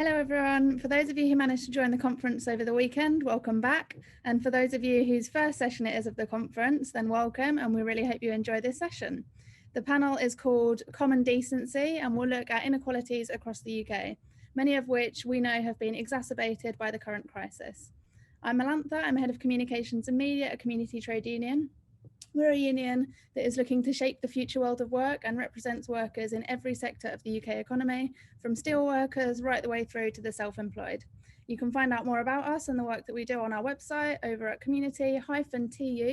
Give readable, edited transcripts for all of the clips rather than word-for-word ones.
Hello everyone. For those of you who managed to join the conference over the weekend, welcome back. And for those of you whose first session it is of the conference, then welcome, and we really hope you enjoy this session. The panel is called Common Decency, and we'll look at inequalities across the UK, many of which we know have been exacerbated by the current crisis. I'm Melantha, I'm Head of Communications and Media at Community Trade Union. We're a union that is looking to shape the future world of work and represents workers in every sector of the UK economy, from steel workers right the way through to the self-employed. You can find out more about us and the work that we do on our website over at community-tu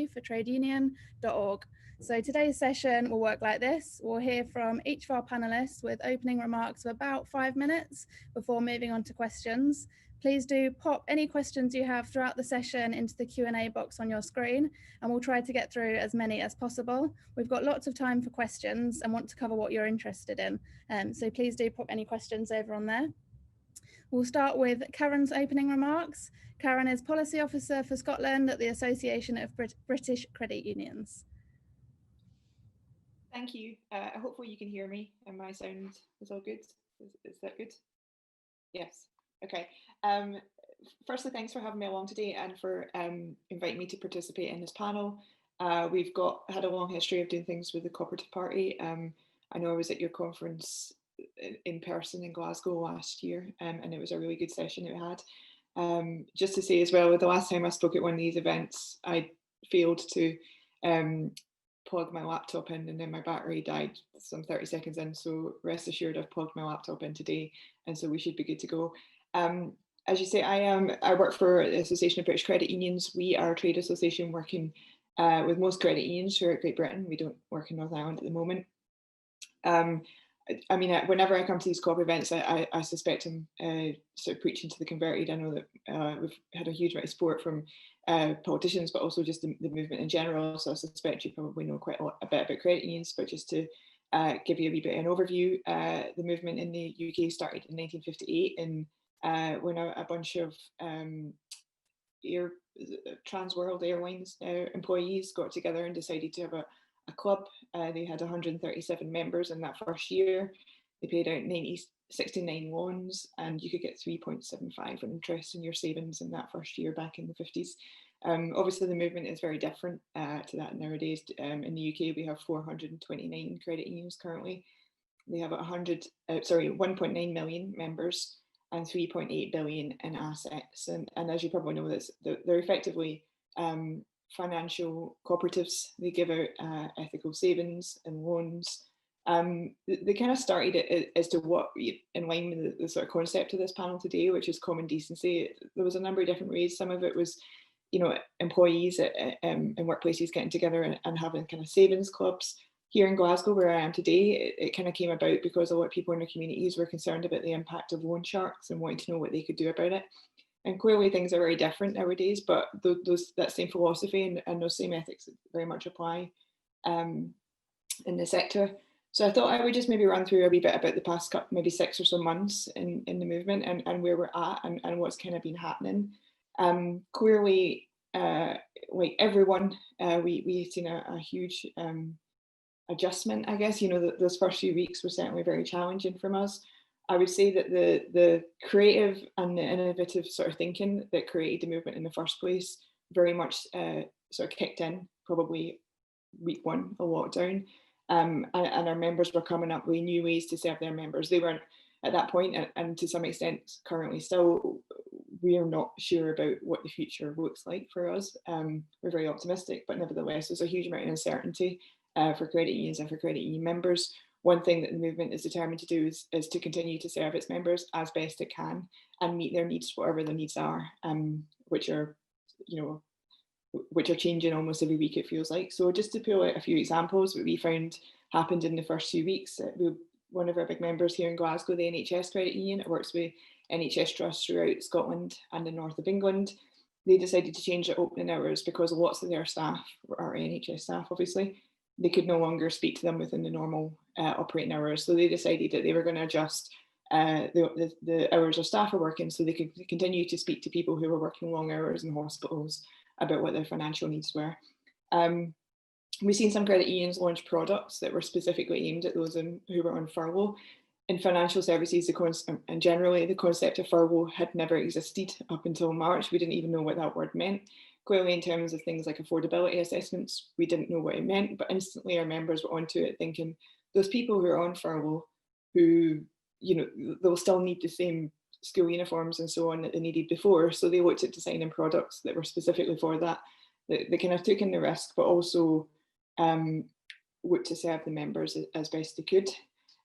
for tradeunion.org. So today's session will work like this. We'll hear from each of our panelists with opening remarks of about 5 minutes before moving on to questions. Please do pop any questions you have throughout the session into the Q&A box on your screen, and we'll try to get through as many as possible. We've got lots of time for questions and want to cover what you're interested in. So please do pop any questions over on there. We'll start with Karen's opening remarks. Karen is Policy Officer for Scotland at the Association of British Credit Unions. Thank you. Hopefully you can hear me and my sound is all good. Is that good? Yes. Okay. Firstly, thanks for having me along today and for inviting me to participate in this panel. We've had a long history of doing things with the Co-operative Party. I know I was at your conference in person in Glasgow last year, and it was a really good session that we had. Just to say as well, the last time I spoke at one of these events, I failed to plug my laptop in, and then my battery died some 30 seconds in. So rest assured, I've plugged my laptop in today, and so we should be good to go. As you say, I work for the Association of British Credit Unions. We are a trade association working with most credit unions throughout Great Britain. We don't work in Northern Ireland at the moment. I mean, whenever I come to these COP events, I suspect I'm sort of preaching to the converted. I know that we've had a huge amount of support from politicians, but also just the movement in general. So I suspect you probably know quite a bit about credit unions, but just to give you a wee bit of an overview, the movement in the UK started in 1958 when a bunch of Trans World Airlines employees got together and decided to have a club. They had 137 members in that first year. They paid out 69 loans, and you could get 3.75 in interest in your savings in that first year back in the 50s. Obviously, the movement is very different to that nowadays. In the UK, we have 429 credit unions currently. They have 1.9 million members and 3.8 billion in assets. And as you probably know, they're effectively financial cooperatives. They give out ethical savings and loans. They kind of started as to what, in line with the sort of concept of this panel today, which is common decency. There was a number of different ways. Some of it was, employees in workplaces getting together and having kind of savings clubs. Here in Glasgow, where I am today, it kind of came about because a lot of people in the communities were concerned about the impact of loan sharks and wanting to know what they could do about it. And clearly things are very different nowadays, but that same philosophy and those same ethics very much apply in the sector. So I thought I would just maybe run through a wee bit about the past maybe 6 or so months in the movement and where we're at and what's kind of been happening. Clearly, like everyone, we've seen a huge adjustment, I guess. Those first few weeks were certainly very challenging from us. I would say that the creative and the innovative sort of thinking that created the movement in the first place very much sort of kicked in probably week 1 of lockdown. And our members were coming up with new ways to serve their members. They weren't at that point, and to some extent currently still, we are not sure about what the future looks like for us. We're very optimistic, but nevertheless, there's a huge amount of uncertainty for credit unions and for credit union members. One thing that the movement is determined to do is to continue to serve its members as best it can and meet their needs, whatever the needs are, which are changing almost every week, it feels like. So just to pull out a few examples, what we found happened in the first few weeks. One of our big members here in Glasgow, the NHS Credit Union, it works with NHS trusts throughout Scotland and the north of England. They decided to change their opening hours because lots of their staff are NHS staff, obviously. They could no longer speak to them within the normal operating hours. So they decided that they were going to adjust the hours their staff are working so they could continue to speak to people who were working long hours in hospitals about what their financial needs were. We've seen some credit unions launch products that were specifically aimed at those who were on furlough. in financial services, and generally the concept of furlough had never existed up until March. We didn't even know what that word meant. Clearly, in terms of things like affordability assessments, we didn't know what it meant, but instantly our members were onto it thinking, those people who are on furlough, who, you know, they'll still need the same school uniforms and so on that they needed before. So they looked at designing products that were specifically for that. They kind of took in the risk, but also looked to serve the members as best they could.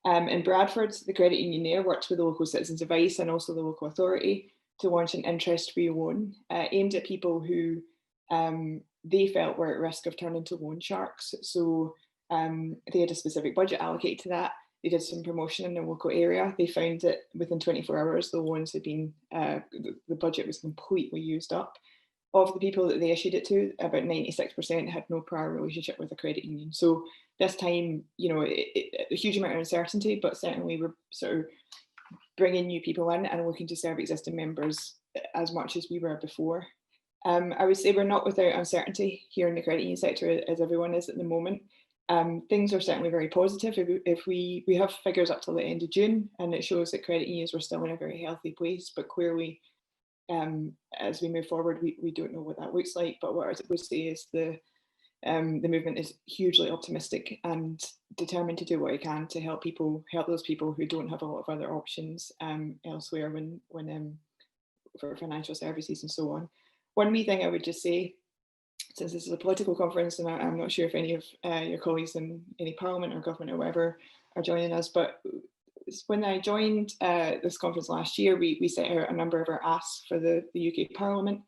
In Bradford, the credit union there worked with the local citizens advice and also the local authority to launch an interest-free loan aimed at people who they felt were at risk of turning to loan sharks. So they had a specific budget allocated to that. They did some promotion in the local area. They found that within 24 hours, the loans had been, the budget was completely used up. Of the people that they issued it to, about 96% had no prior relationship with a credit union. So this time, you know, a huge amount of uncertainty, but certainly we're sort of bringing new people in and looking to serve existing members as much as we were before. I would say we're not without uncertainty here in the credit union sector, as everyone is at the moment. Things are certainly very positive. If we have figures up till the end of June, and it shows that credit unions were still in a very healthy place, but clearly, as we move forward, we don't know what that looks like. But what I would say is the movement is hugely optimistic and determined to do what it can to help those people who don't have a lot of other options elsewhere when for financial services and so on. One wee thing I would just say, since this is a political conference, and I'm not sure if any of your colleagues in any parliament or government or whatever are joining us, but when I joined this conference last year, we set out a number of our asks for the UK Parliament.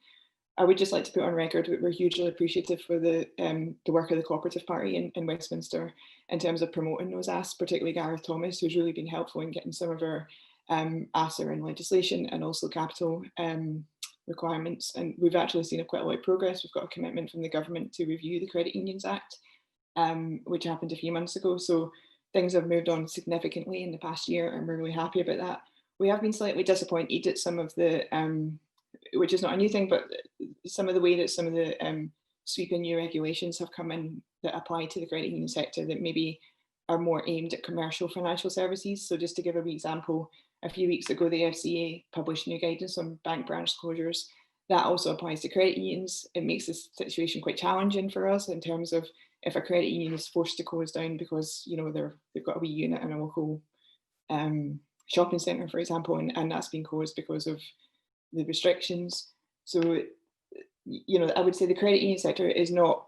I would just like to put on record that we're hugely appreciative for the work of the Co-operative Party in Westminster in terms of promoting those asks, particularly Gareth Thomas, who's really been helpful in getting some of our asks around legislation and also capital requirements. And we've actually seen quite a lot of progress. We've got a commitment from the government to review the Credit Unions Act, which happened a few months ago. So things have moved on significantly in the past year, and we're really happy about that. We have been slightly disappointed at some of the, which is not a new thing, but some of the way that some of the sweeping new regulations have come in that apply to the credit union sector that maybe are more aimed at commercial financial services. So just to give an example, a few weeks ago, the FCA published new guidance on bank branch closures. That also applies to credit unions. It makes this situation quite challenging for us in terms of if a credit union is forced to close down because, you know, they've got a wee unit in a local shopping centre, for example, and that's been closed because of the restrictions. So, you know, I would say the credit union sector is not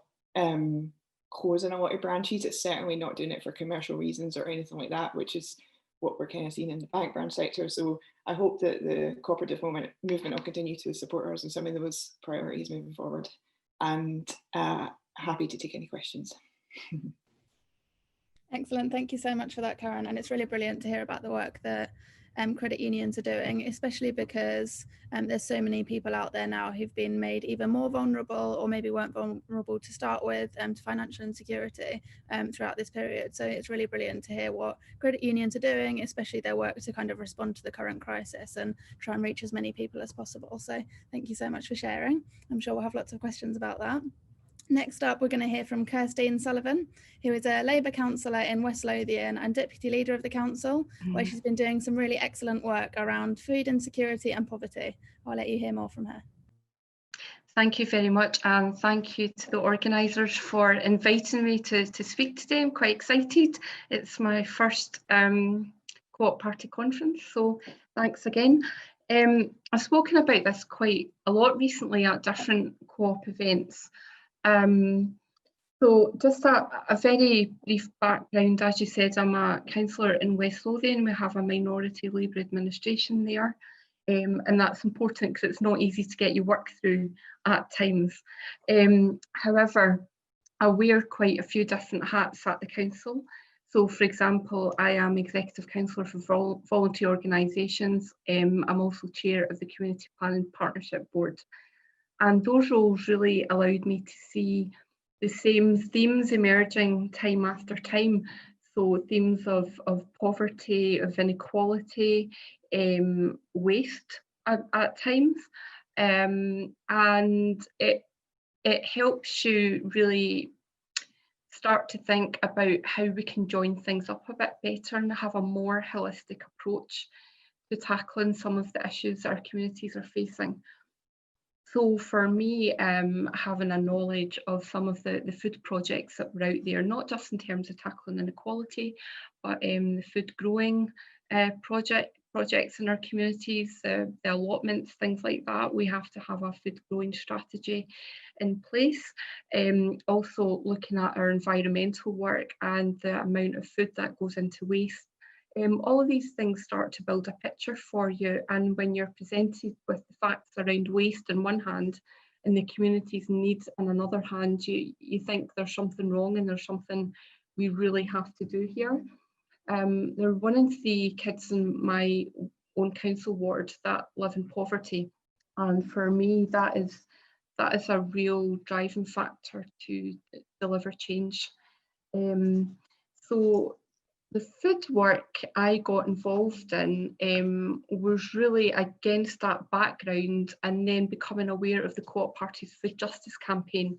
closing a lot of branches. It's certainly not doing it for commercial reasons or anything like that, which is what we're kind of seeing in the bank branch sector. So I hope that the cooperative movement will continue to support us in some of those priorities moving forward. And happy to take any questions. Excellent. Thank you so much for that, Karen. And it's really brilliant to hear about the work that credit unions are doing, especially because there's so many people out there now who've been made even more vulnerable or maybe weren't vulnerable to start with to financial insecurity throughout this period. So it's really brilliant to hear what credit unions are doing, especially their work to kind of respond to the current crisis and try and reach as many people as possible. So thank you so much for sharing. I'm sure we'll have lots of questions about that. Next up, we're going to hear from Kirsten Sullivan, who is a Labour councillor in West Lothian and deputy leader of the council, where she's been doing some really excellent work around food insecurity and poverty. I'll let you hear more from her. Thank you very much, and thank you to the organisers for inviting me to speak today. I'm quite excited. It's my first Co-op Party conference, so thanks again. I've spoken about this quite a lot recently at different Co-op events. So just a very brief background. As you said, I'm a councillor in West Lothian. We have a minority Labour administration there, and that's important because it's not easy to get your work through at times. However, I wear quite a few different hats at the council. So, for example, I am executive councillor for voluntary organisations. I'm also chair of the Community Planning Partnership Board. And those roles really allowed me to see the same themes emerging time after time. So themes of poverty, of inequality, waste at times. And it helps you really start to think about how we can join things up a bit better and have a more holistic approach to tackling some of the issues our communities are facing. So for me, having a knowledge of some of the food projects that were out there, not just in terms of tackling inequality, but the food growing projects in our communities, the allotments, things like that. We have to have a food growing strategy in place. Also looking at our environmental work and the amount of food that goes into waste. All of these things start to build a picture for you, and when you're presented with the facts around waste in one hand and the community's needs in another hand, you think there's something wrong and there's something we really have to do here. There are 1 in 3 kids in my own council ward that live in poverty, and for me that is a real driving factor to deliver change. So the food work I got involved in was really against that background, and then becoming aware of the Co-operative Food Justice campaign.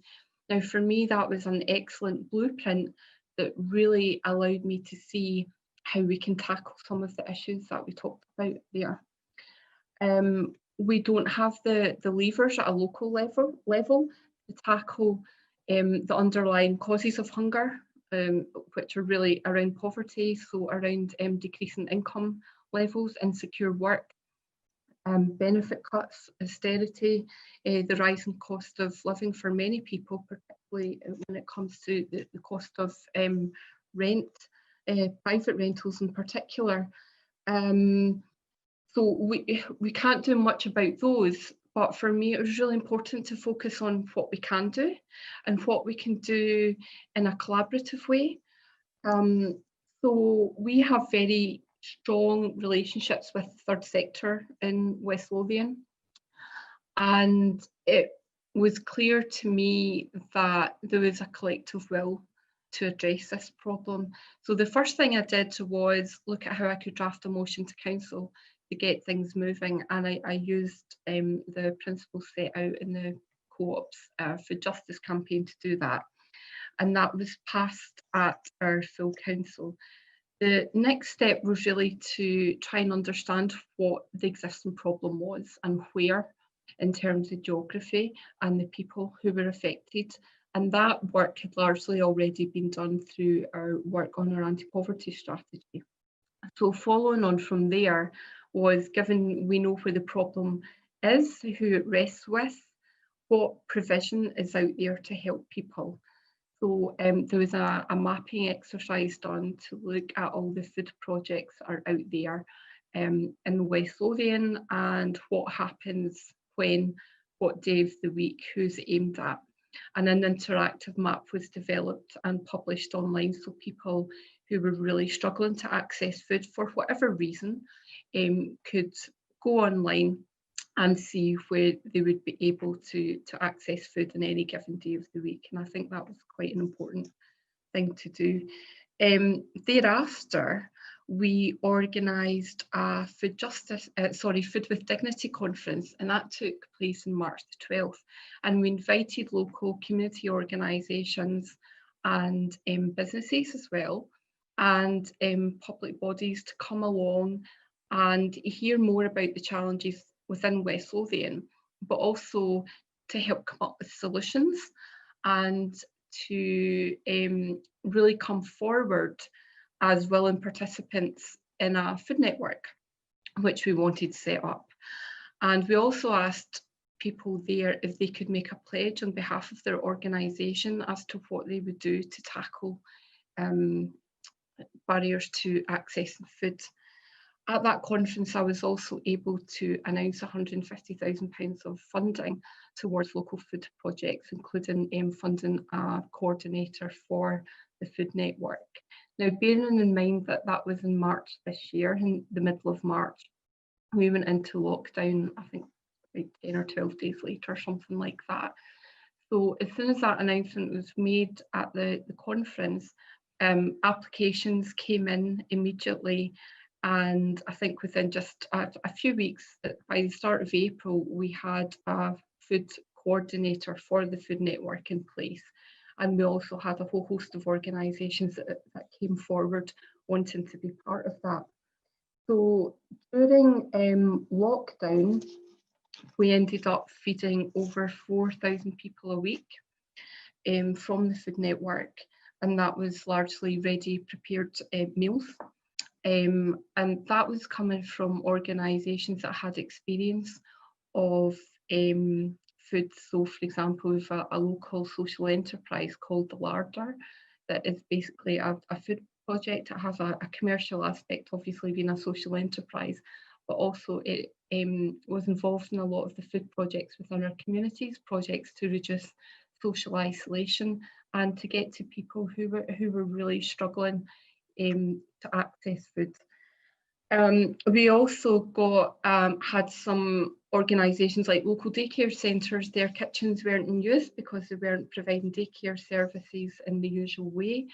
Now for me that was an excellent blueprint that really allowed me to see how we can tackle some of the issues that we talked about there. We don't have the levers at a local level to tackle the underlying causes of hunger, which are really around poverty, so around decreasing income levels, insecure work, benefit cuts, austerity, the rising cost of living for many people, particularly when it comes to the cost of rent, private rentals in particular. So we can't do much about those, but for me it was really important to focus on what we can do and what we can do in a collaborative way. So we have very strong relationships with the third sector in West Lothian, and it was clear to me that there was a collective will to address this problem. So the first thing I did was look at how I could draft a motion to council to get things moving, and I used the principles set out in the Co-op's Food Justice campaign to do that, and that was passed at our full council. The next step was really to try and understand what the existing problem was and where in terms of geography and the people who were affected. And that work had largely already been done through our work on our anti-poverty strategy. So following on from there was, given we know where the problem is, who it rests with, what provision is out there to help people. So there was a mapping exercise done to look at all the food projects that are out there in West Lothian and what happens when, what day of the week, who's aimed at. And an interactive map was developed and published online, so people who were really struggling to access food for whatever reason could go online and see where they would be able to access food on any given day of the week. And I think that was quite an important thing to do. Thereafter, we organised a Food with Dignity conference, and that took place in March the 12th. And we invited local community organisations and businesses as well, and public bodies to come along and hear more about the challenges within West Lothian, but also to help come up with solutions and to really come forward as willing participants in a food network, which we wanted to set up. And we also asked people there if they could make a pledge on behalf of their organisation as to what they would do to tackle barriers to accessing food. At that conference, I was also able to announce £150,000 of funding towards local food projects, including funding a coordinator for the food network. Now, bearing in mind that that was in March this year, in the middle of March, we went into lockdown, I think like 10 or 12 days later, something like that. So as soon as that announcement was made at the conference, applications came in immediately. And I think within just a few weeks, by the start of April, we had a food coordinator for the food network in place. And we also had a whole host of organisations that came forward wanting to be part of that. So during lockdown, we ended up feeding over 4,000 people a week from the food network, and that was largely ready prepared meals. And that was coming from organisations that had experience of food. So for example, we've a local social enterprise called The Larder that is basically a food project. It has a commercial aspect, obviously being a social enterprise, but also it was involved in a lot of the food projects within our communities, projects to reduce social isolation and to get to people who were really struggling to access food. We also got had some organisations like local daycare centres. Their kitchens weren't in use because they weren't providing daycare services in the usual way,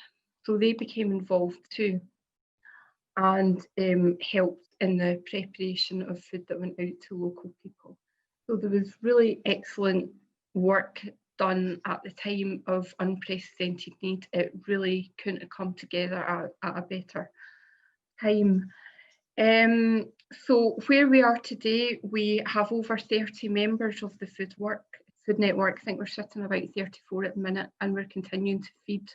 so they became involved too and helped in the preparation of food that went out to local people. So there was really excellent work done at the time of unprecedented need. It really couldn't have come together at a better time. So where we are today, we have over 30 members of the food network. I think we're sitting about 34 at the minute, and we're continuing to feed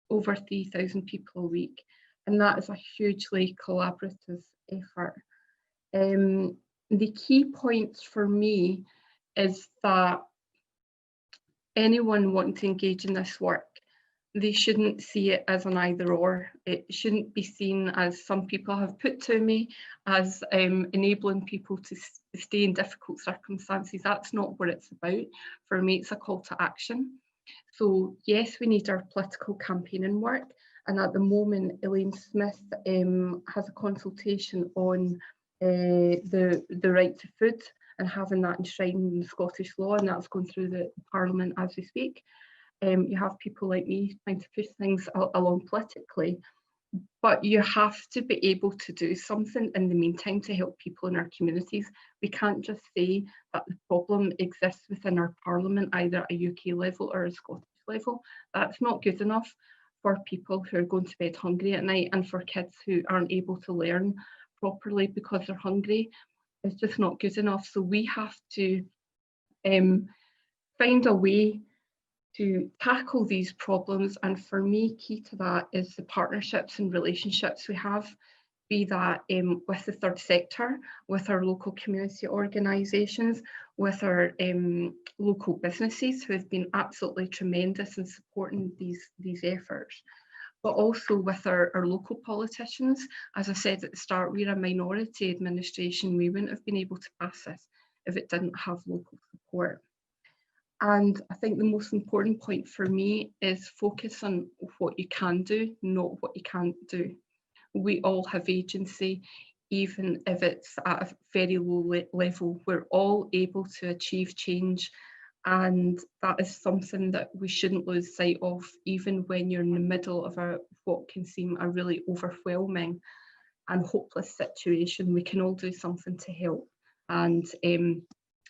over 3,000 people a week. And that is a hugely collaborative effort. The key points for me is that anyone wanting to engage in this work, they shouldn't see it as an either or. It shouldn't be seen, as some people have put to me, as enabling people to stay in difficult circumstances. That's not what it's about. For me, it's a call to action. So yes, we need our political campaigning work. And at the moment, Elaine Smith has a consultation on the right to food and having that enshrined in the Scottish law, and that's going through the Parliament as we speak. You have people like me trying to push things along politically, but you have to be able to do something in the meantime to help people in our communities. We can't just say that the problem exists within our Parliament, either at a UK level or a Scottish level. That's not good enough for people who are going to bed hungry at night, and for kids who aren't able to learn properly because they're hungry. It's just not good enough. So we have to find a way to tackle these problems, and for me, key to that is the partnerships and relationships we have, be that with the third sector, with our local community organisations, with our local businesses who have been absolutely tremendous in supporting these efforts, but also with our local politicians. As I said at the start, we're a minority administration. We wouldn't have been able to pass this if it didn't have local support. And I think the most important point for me is focus on what you can do, not what you can't do. We all have agency, even if it's at a very low level. We're all able to achieve change, and that is something that we shouldn't lose sight of, even when you're in the middle of what can seem a really overwhelming and hopeless situation. We can all do something to help. And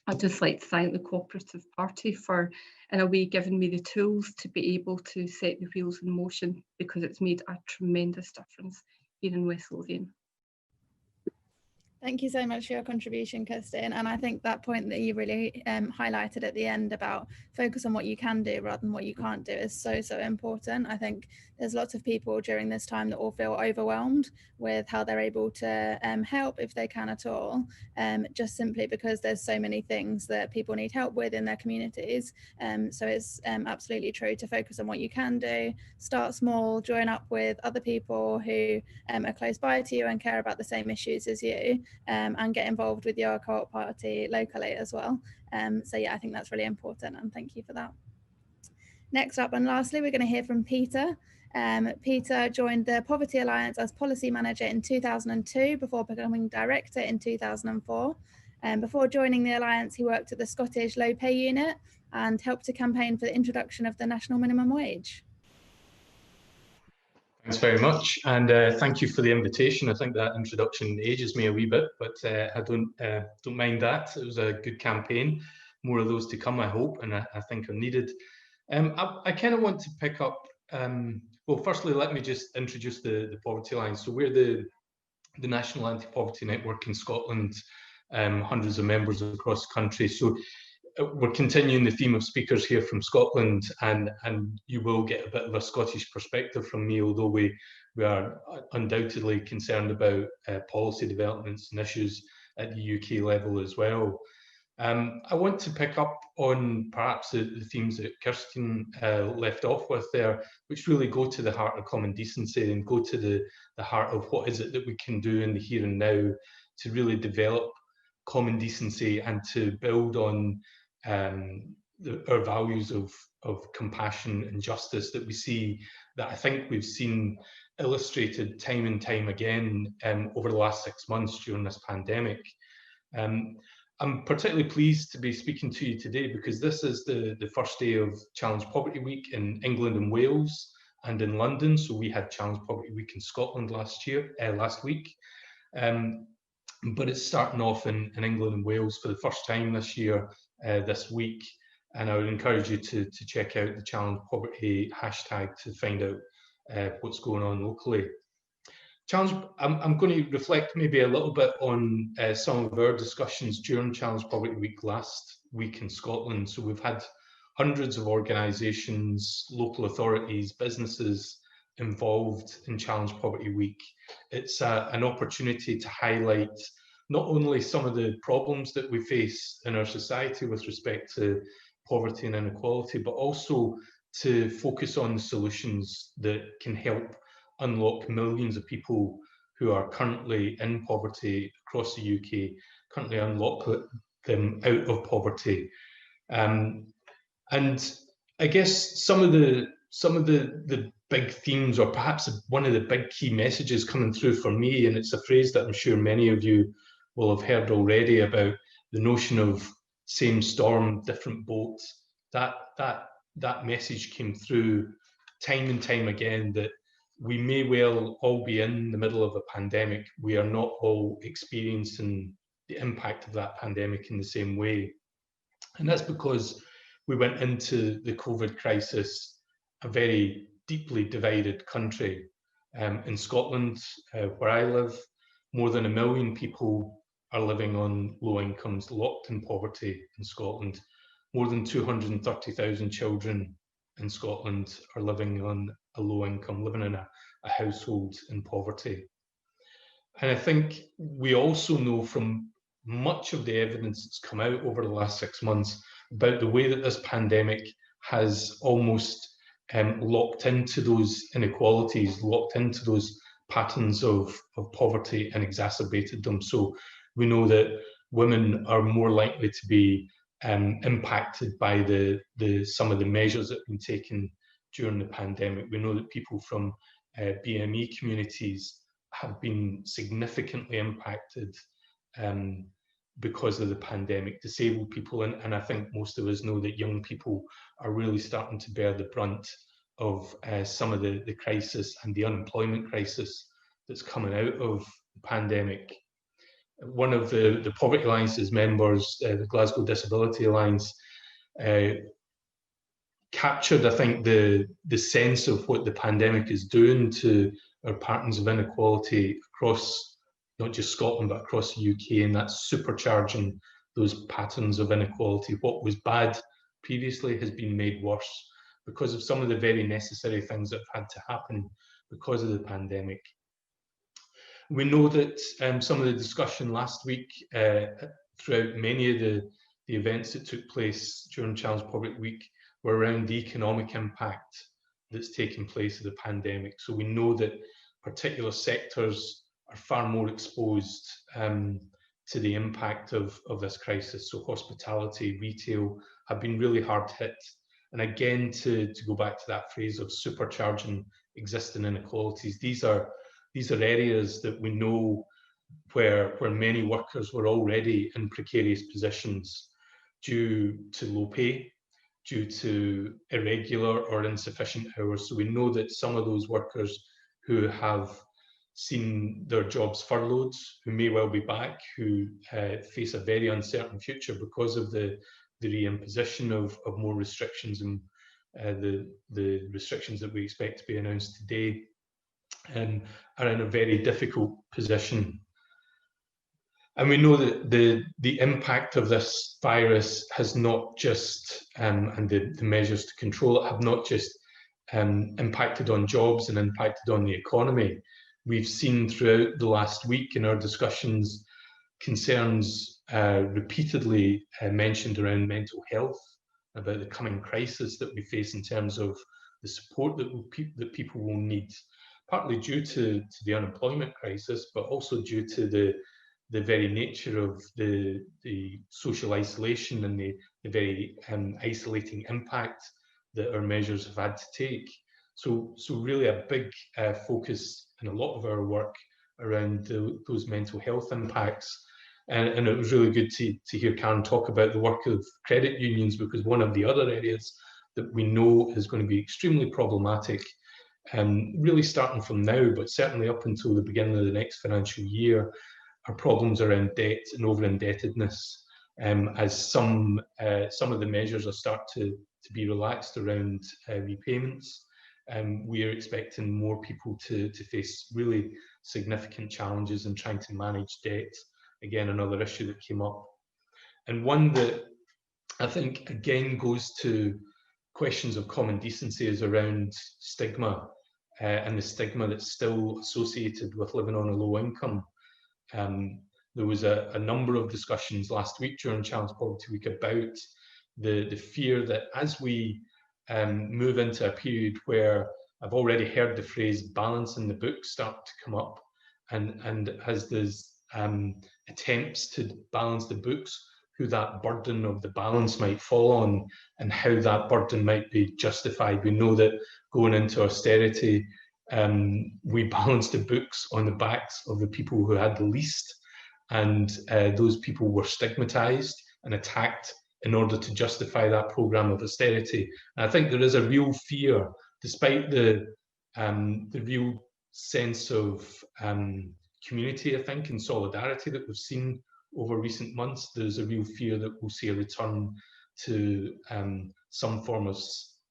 I'd just like to thank the Co-operative Party for, in a way, giving me the tools to be able to set the wheels in motion, because it's made a tremendous difference here in West Lothian. Thank you so much for your contribution, Kirsten. And I think that point that you really highlighted at the end about focus on what you can do rather than what you can't do is so, so important. I think there's lots of people during this time that all feel overwhelmed with how they're able to help, if they can at all, just simply because there's so many things that people need help with in their communities. So it's absolutely true to focus on what you can do, start small, join up with other people who are close by to you and care about the same issues as you. And get involved with your co-op party locally as well. So yeah, I think that's really important, and thank you for that. Next up and lastly, we're going to hear from Peter. Peter joined the Poverty Alliance as policy manager in 2002 before becoming director in 2004. Before joining the Alliance, he worked at the Scottish Low Pay Unit and helped to campaign for the introduction of the national minimum wage. Thanks very much, and thank you for the invitation. I think that introduction ages me a wee bit, but I don't mind that. It was a good campaign. More of those to come, I hope, and I think are needed. I kind of want to pick up, well, firstly, let me just introduce the poverty line. So we're the National Anti-Poverty Network in Scotland, hundreds of members across the country. So we're continuing the theme of speakers here from Scotland, and you will get a bit of a Scottish perspective from me, although we are undoubtedly concerned about policy developments and issues at the UK level as well. I want to pick up on perhaps the themes that Kirsten left off with there, which really go to the heart of common decency and go to the heart of what is it that we can do in the here and now to really develop common decency and to build on our values of compassion and justice that we see, that I think we've seen illustrated time and time again over the last 6 months during this pandemic. I'm particularly pleased to be speaking to you today because this is the first day of Challenge Poverty Week in England and Wales and in London. So we had Challenge Poverty Week in Scotland last week. But it's starting off in England and Wales for the first time this year, this week. And I would encourage you to check out the Challenge Poverty hashtag to find out what's going on locally. I'm going to reflect maybe a little bit on some of our discussions during Challenge Poverty Week last week in Scotland. So we've had hundreds of organisations, local authorities, businesses involved in Challenge Poverty Week. It's an opportunity to highlight not only some of the problems that we face in our society with respect to poverty and inequality, but also to focus on the solutions that can help unlock millions of people who are currently in poverty across the UK, currently unlock them out of poverty. And I guess some of the big themes, or perhaps one of the big key messages coming through for me, and it's a phrase that I'm sure many of you will have heard already about the notion of same storm, different boat. That message came through time and time again, that we may well all be in the middle of a pandemic. We are not all experiencing the impact of that pandemic in the same way. And that's because we went into the COVID crisis a very deeply divided country. In Scotland, where I live, more than 1 million people are living on low incomes, locked in poverty in Scotland. More than 230,000 children in Scotland are living on a low income, living in a household in poverty. And I think we also know from much of the evidence that's come out over the last 6 months about the way that this pandemic has almost locked into those inequalities, locked into those patterns of poverty and exacerbated them. So we know that women are more likely to be impacted by some of the measures that have been taken during the pandemic. We know that people from BME communities have been significantly impacted because of the pandemic, disabled people, and I think most of us know that young people are really starting to bear the brunt of some of the crisis and the unemployment crisis that's coming out of the pandemic. One of the Poverty Alliance's members, the Glasgow Disability Alliance, captured, I think, the sense of what the pandemic is doing to our patterns of inequality across not just Scotland, but across the UK, and that's supercharging those patterns of inequality. What was bad previously has been made worse because of some of the very necessary things that have had to happen because of the pandemic. We know that some of the discussion last week throughout many of the events that took place during Challenge Poverty Week were around the economic impact that's taken place of the pandemic. So we know that particular sectors are far more exposed to the impact of this crisis. So hospitality, retail have been really hard hit. And again, to go back to that phrase of supercharging existing inequalities, these are areas that we know where many workers were already in precarious positions due to low pay, due to irregular or insufficient hours. So we know that some of those workers who have seen their jobs furloughed, who may well be back, who face a very uncertain future because of the reimposition of more restrictions and the restrictions that we expect to be announced today, are in a very difficult position. And we know that the impact of this virus has not just, and the measures to control it have not just impacted on jobs and impacted on the economy. We've seen throughout the last week in our discussions concerns repeatedly mentioned around mental health, about the coming crisis that we face in terms of the support that people will need, partly due to the unemployment crisis, but also due to the very nature of the social isolation and the very isolating impact that our measures have had to take. So really a big focus in a lot of our work around those mental health impacts. And it was really good to hear Karen talk about the work of credit unions, because one of the other areas that we know is going to be extremely problematic, really starting from now, but certainly up until the beginning of the next financial year, are problems around debt and over-indebtedness, as some of the measures are start to be relaxed around repayments. We are expecting more people to face really significant challenges in trying to manage debt. Again, another issue that came up. And one that I think, again, goes to questions of common decency is around stigma, and the stigma that's still associated with living on a low income. There was a number of discussions last week during Challenge Poverty Week about the fear that as we move into a period where I've already heard the phrase balance in the books start to come up, and as there's attempts to balance the books, who that burden of the balance might fall on and how that burden might be justified. We know that going into austerity, we balanced the books on the backs of the people who had the least, and those people were stigmatized and attacked in order to justify that program of austerity. And I think there is a real fear, despite the real sense of community, I think, and solidarity that we've seen over recent months. There's a real fear that we'll see a return to some form of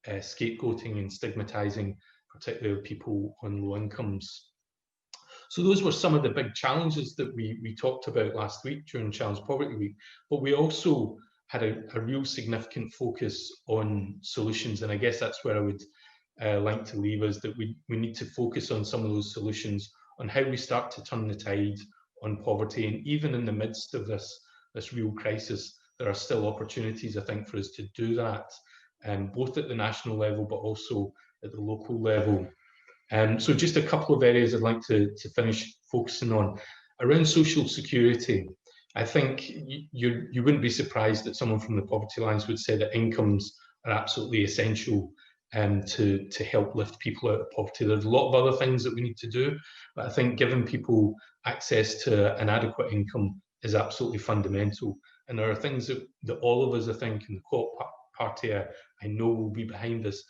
scapegoating and stigmatizing, particularly people on low incomes. So those were some of the big challenges that we talked about last week during Challenge Poverty Week, but we also had a real significant focus on solutions, and I guess that's where I would like to leave us, that we need to focus on some of those solutions, on how we start to turn the tide on poverty. And even in the midst of this real crisis, there are still opportunities, I think, for us to do that, both at the national level, but also at the local level. So just a couple of areas I'd like to finish focusing on. Around social security, I think you wouldn't be surprised that someone from the Poverty Alliance would say that incomes are absolutely essential to help lift people out of poverty. There's a lot of other things that we need to do, but I think giving people access to an adequate income is absolutely fundamental. And there are things that all of us, I think, in the Co-op Party, I know will be behind us,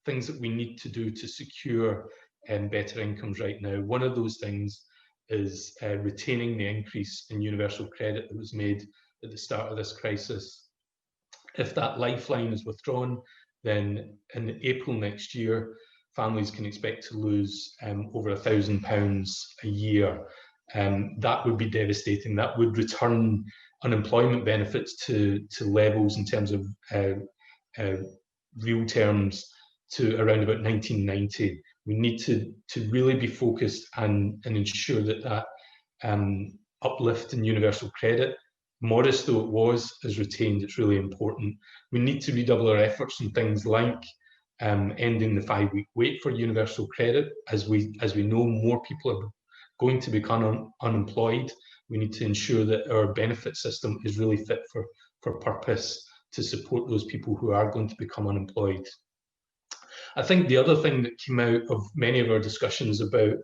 things that we need to do to secure better incomes right now. One of those things is retaining the increase in universal credit that was made at the start of this crisis. If that lifeline is withdrawn, then in April next year, families can expect to lose over £1,000 a year. That would be devastating. That would return unemployment benefits to levels in terms of real terms to around about 1990. We need to really be focused and ensure that uplift in universal credit, modest though it was, is retained. It's really important. We need to redouble our efforts on things like ending the 5-week wait for universal credit. As we know, more people are going to become unemployed. We need to ensure that our benefit system is really fit for purpose to support those people who are going to become unemployed. I think the other thing that came out of many of our discussions about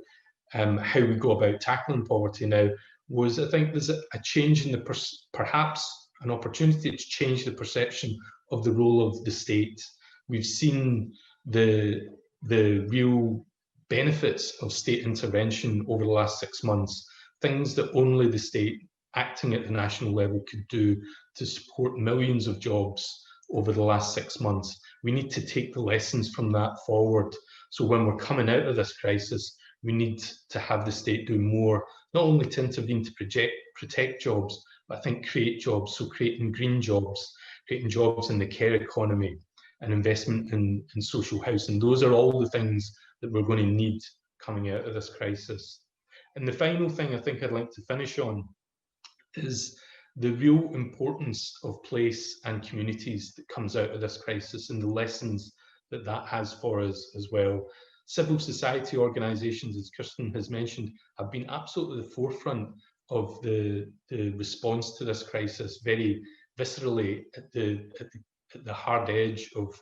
how we go about tackling poverty now was, I think there's a change in perhaps an opportunity to change the perception of the role of the state. We've seen the real benefits of state intervention over the last 6 months, things that only the state acting at the national level could do to support millions of jobs over the last 6 months. we need to take the lessons from that forward. So when we're coming out of this crisis, we need to have the state do more, not only to intervene to protect jobs, but I think create jobs. So creating green jobs, creating jobs in the care economy, and investment in social housing. Those are all the things that we're going to need coming out of this crisis. And the final thing I think I'd like to finish on is the real importance of place and communities that comes out of this crisis, and the lessons that that has for us as well. Civil society organisations, as Kirsten has mentioned, have been absolutely the forefront of the response to this crisis, very viscerally at the hard edge of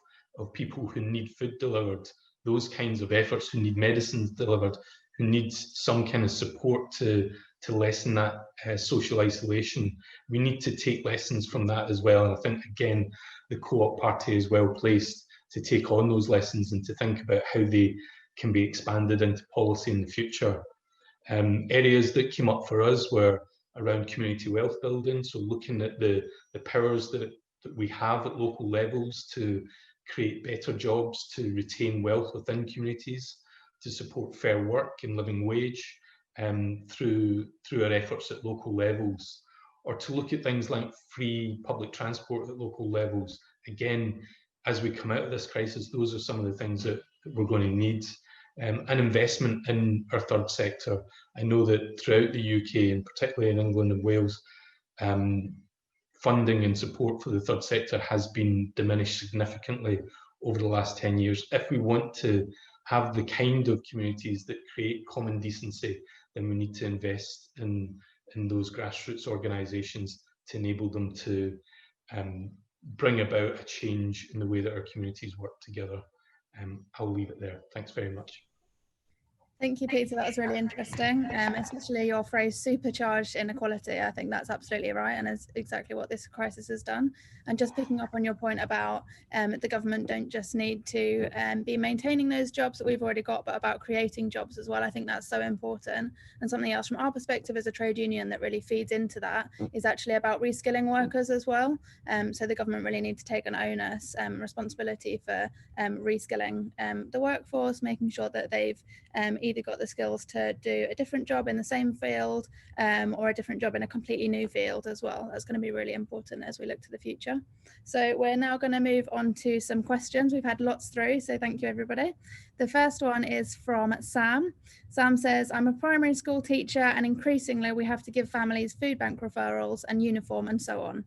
people who need food delivered, those kinds of efforts, who need medicines delivered, who need some kind of support to lessen that social isolation. We need to take lessons from that as well. And I think, again, the Co-op Party is well placed to take on those lessons and to think about how they can be expanded into policy in the future. Areas that came up for us were around community wealth building, so looking at the powers that we have at local levels to create better jobs, to retain wealth within communities, to support fair work and living wage through our efforts at local levels, or to look at things like free public transport at local levels. Again, as we come out of this crisis, those are some of the things that we're going to need. And investment in our third sector. I know that throughout the UK, and particularly in England and Wales, funding and support for the third sector has been diminished significantly over the last 10 years. If we want to have the kind of communities that create common decency, then we need to invest in those grassroots organisations to enable them to bring about a change in the way that our communities work together. I'll leave it there. Thanks very much. Thank you, Peter. That was really interesting, especially your phrase supercharged inequality. I think that's absolutely right, and is exactly what this crisis has done. And just picking up on your point about the government don't just need to be maintaining those jobs that we've already got, but about creating jobs as well. I think that's so important. And something else from our perspective as a trade union that really feeds into that is actually about reskilling workers as well. So the government really need to take an onus responsibility for reskilling the workforce, making sure that they've either got the skills to do a different job in the same field or a different job in a completely new field as well. That's going to be really important as we look to the future. So we're now going to move on to some questions. We've had lots through, so thank you everybody. The first one is from Sam. Sam says, I'm a primary school teacher and increasingly we have to give families food bank referrals and uniform and so on.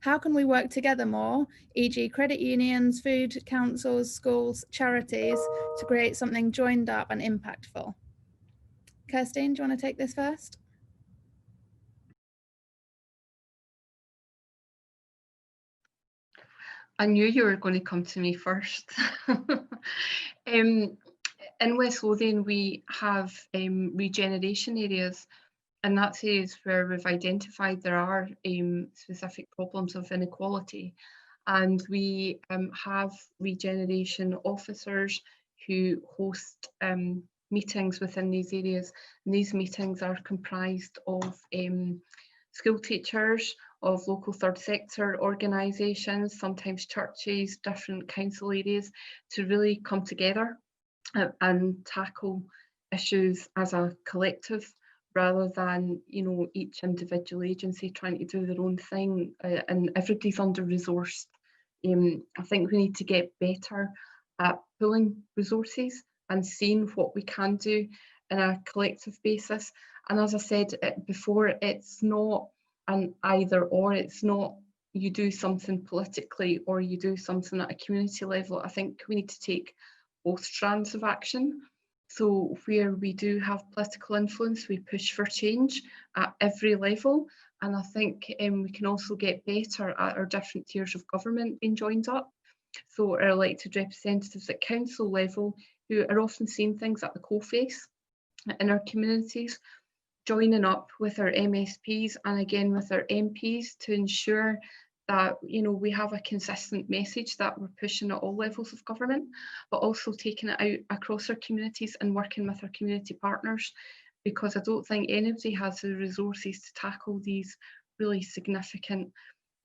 How can we work together more, e.g. credit unions, food councils, schools, charities, to create something joined up and impactful? Kirsten, do you want to take this first? I knew you were going to come to me first. In West Lothian, we have regeneration areas, and that's areas where we've identified there are specific problems of inequality. And we have regeneration officers who host meetings within these areas. And these meetings are comprised of school teachers, of local third sector organisations, sometimes churches, different council areas, to really come together and tackle issues as a collective, rather than, you know, each individual agency trying to do their own thing and everybody's under-resourced. I think we need to get better at pulling resources and seeing what we can do in a collective basis. And as I said before, it's not an either or. It's not you do something politically or you do something at a community level. I think we need to take both strands of action. So where we do have political influence, we push for change at every level. And I think we can also get better at our different tiers of government being joined up. So our elected representatives at council level, who are often seeing things at the coalface in our communities, joining up with our MSPs and again with our MPs to ensure that, you know, we have a consistent message that we're pushing at all levels of government, but also taking it out across our communities and working with our community partners, because I don't think anybody has the resources to tackle these really significant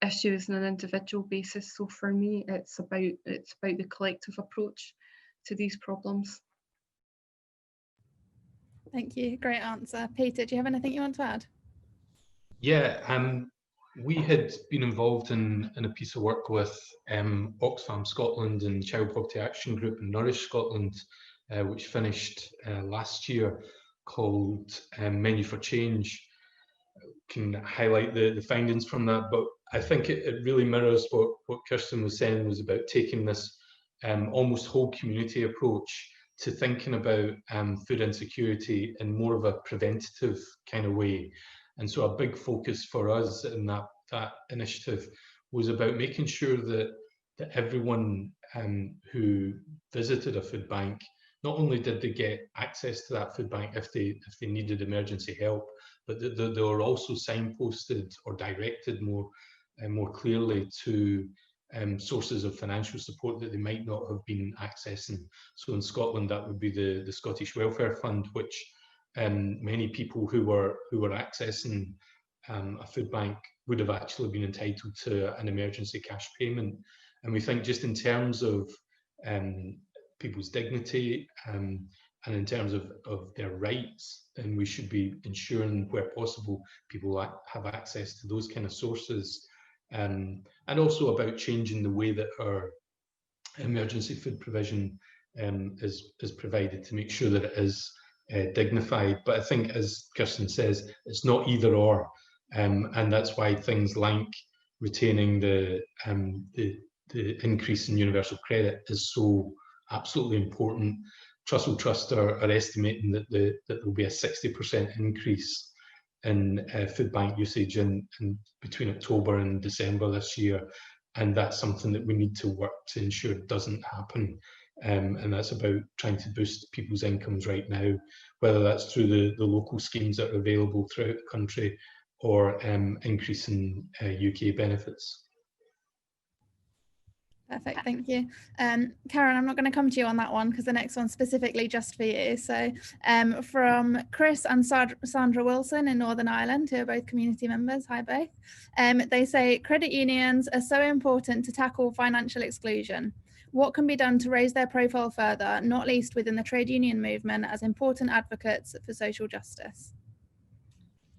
issues on an individual basis. So for me, it's about the collective approach to these problems. Thank you. Great answer. Peter, do you have anything you want to add? Yeah, we had been involved in a piece of work with Oxfam Scotland and Child Poverty Action Group and Nourish Scotland, which finished last year, called Menu for Change. Can highlight the findings from that, but I think it really mirrors what Kirsten was saying, was about taking this almost whole community approach to thinking about food insecurity in more of a preventative kind of way. And so a big focus for us in that initiative was about making sure that everyone who visited a food bank, not only did they get access to that food bank if they needed emergency help, but that they were also signposted or directed more clearly to sources of financial support that they might not have been accessing. So in Scotland, that would be the Scottish Welfare Fund, which many people who were accessing a food bank would have actually been entitled to an emergency cash payment. And we think, just in terms of people's dignity and in terms of their rights, then we should be ensuring, where possible, people have access to those kind of sources, and also about changing the way that our emergency food provision is provided, to make sure that it is dignified. But I think, as Kirsten says, it's not either or, and that's why things like retaining the increase in universal credit is so absolutely important. Trussell Trust are estimating that there will be a 60% increase in food bank usage in between October and December this year, and that's something that we need to work to ensure doesn't happen. And that's about trying to boost people's incomes right now, whether that's through the local schemes that are available throughout the country, or increasing UK benefits. Perfect, thank you. Karen, I'm not going to come to you on that one because the next one's specifically just for you. So from Chris and Sandra Wilson in Northern Ireland, who are both community members, hi both, they say credit unions are so important to tackle financial exclusion. What can be done to raise their profile further, not least within the trade union movement, as important advocates for social justice?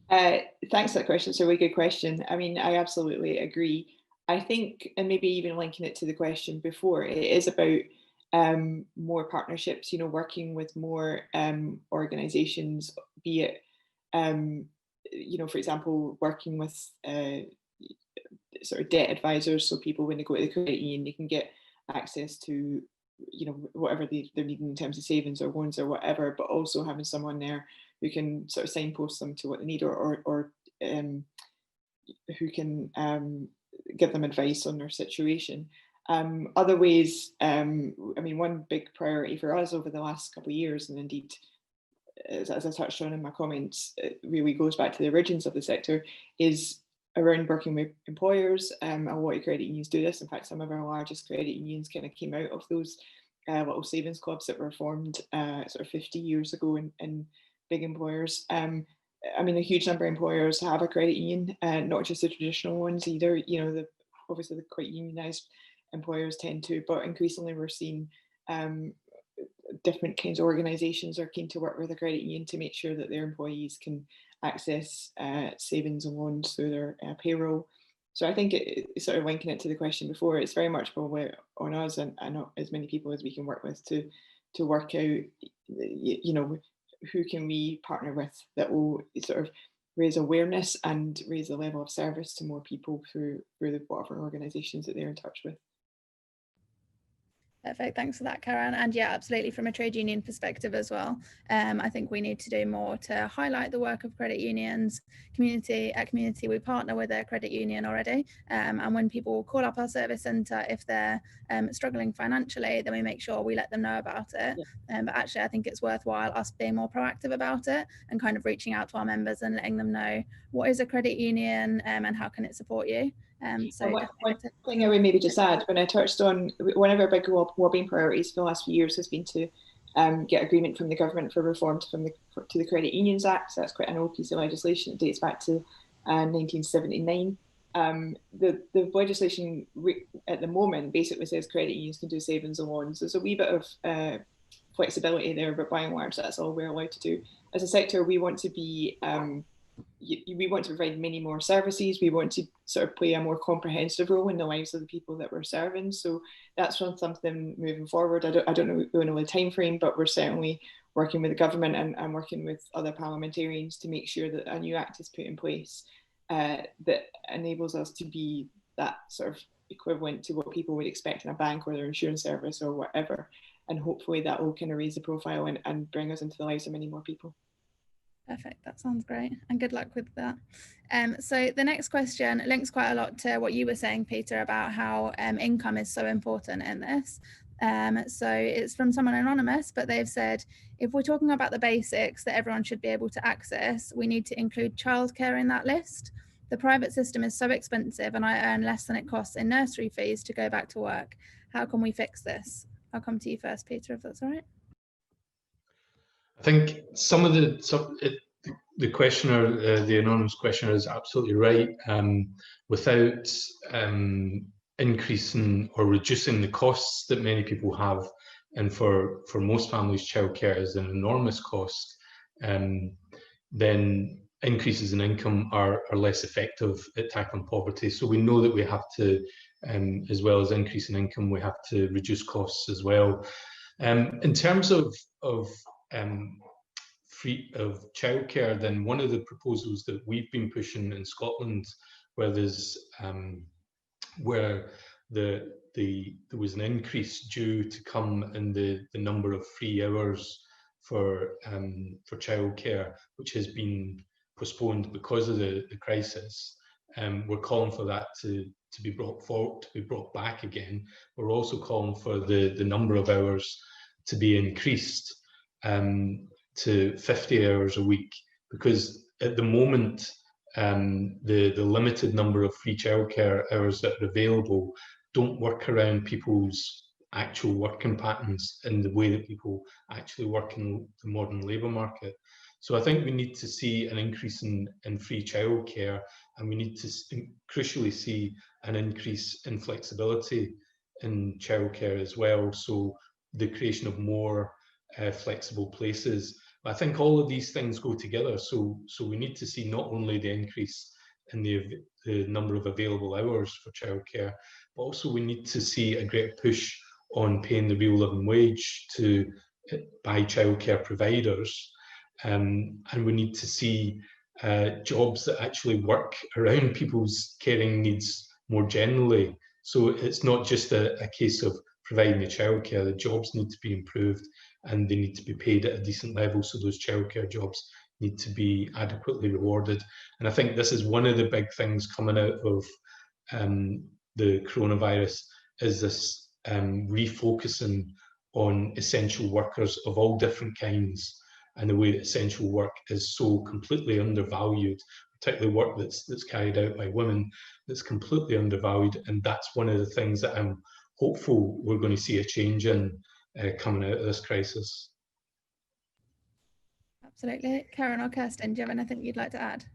Thanks for that question. It's a really good question. I mean, I absolutely agree. I think, and maybe even linking it to the question before, it is about more partnerships, you know, working with more organisations, be it, you know, for example, working with sort of debt advisors, so people, when they go to the credit union, they can get access to, you know, whatever they're needing in terms of savings or loans or whatever, but also having someone there who can sort of signpost them to what they need, or who can give them advice on their situation. Other ways, I mean, one big priority for us over the last couple of years, and indeed, as I touched on in my comments, it really goes back to the origins of the sector, is around working with employers. And a lot of credit unions do this. In fact, some of our largest credit unions kind of came out of those little savings clubs that were formed sort of 50 years ago in big employers. I mean, a huge number of employers have a credit union, not just the traditional ones either. You know, obviously the quite unionised employers tend to, but increasingly we're seeing different kinds of organisations are keen to work with a credit union to make sure that their employees can access savings and loans through their payroll. So I think it's sort of linking it to the question before, it's very much probably on us and as many people as we can work with to work out, you know, who can we partner with that will sort of raise awareness and raise the level of service to more people through the whatever organisations that they're in touch with. Perfect, thanks for that, Karen. And yeah, absolutely, from a trade union perspective as well, I think we need to do more to highlight the work of credit unions. At Community, we partner with a credit union already, and when people call up our service centre, if they're struggling financially, then we make sure we let them know about it. Yeah. But actually, I think it's worthwhile us being more proactive about it and kind of reaching out to our members and letting them know what is a credit union and how can it support you. So one thing I would maybe just add, when I touched on one of our big lobbying priorities for the last few years has been to get agreement from the government for reform to the Credit Unions Act. So that's quite an old piece of legislation. It dates back to 1979. The legislation at the moment basically says credit unions can do savings and loans. There's a wee bit of flexibility there, but by and large, that's all we're allowed to do. As a sector, we want to be we want to provide many more services. We want to sort of play a more comprehensive role in the lives of the people that we're serving. So that's something moving forward. I don't know the time frame, but we're certainly working with the government and working with other parliamentarians to make sure that a new act is put in place that enables us to be that sort of equivalent to what people would expect in a bank or their insurance service or whatever. And hopefully that will kind of raise the profile and bring us into the lives of many more people. Perfect, that sounds great, and good luck with that. So the next question links quite a lot to what you were saying, Peter, about how income is so important in this. So it's from someone anonymous, but they've said, if we're talking about the basics that everyone should be able to access, we need to include childcare in that list. The private system is so expensive and I earn less than it costs in nursery fees to go back to work. How can we fix this? I'll come to you first, Peter, if that's all right. I think the questioner, the anonymous questioner, is absolutely right. Without increasing or reducing the costs that many people have, and for most families, childcare is an enormous cost, then increases in income are less effective at tackling poverty. So we know that we have to, as well as increasing income, we have to reduce costs as well. In terms of childcare, then one of the proposals that we've been pushing in Scotland, where there's there was an increase due to come in the number of free hours for childcare, which has been postponed because of the crisis. We're calling for that to be brought forward, to be brought back again. We're also calling for the number of hours to be increased to 50 hours a week, because at the moment the limited number of free childcare hours that are available don't work around people's actual working patterns in the way that people actually work in the modern labour market. So I think we need to see an increase in free childcare, and we need to crucially see an increase in flexibility in childcare as well. So the creation of more flexible places. I think all of these things go together. So we need to see not only the increase in the number of available hours for childcare, but also we need to see a great push on paying the real living wage by childcare providers. And we need to see jobs that actually work around people's caring needs more generally. So it's not just a case of providing the childcare. The jobs need to be improved and they need to be paid at a decent level. So those childcare jobs need to be adequately rewarded. And I think this is one of the big things coming out of the coronavirus, is this refocusing on essential workers of all different kinds, and the way that essential work is so completely undervalued, particularly work that's carried out by women, that's completely undervalued. And that's one of the things that I'm hopeful we're going to see a change in coming out of this crisis. Absolutely. Karen or Kirsten, do you have anything you'd like to add?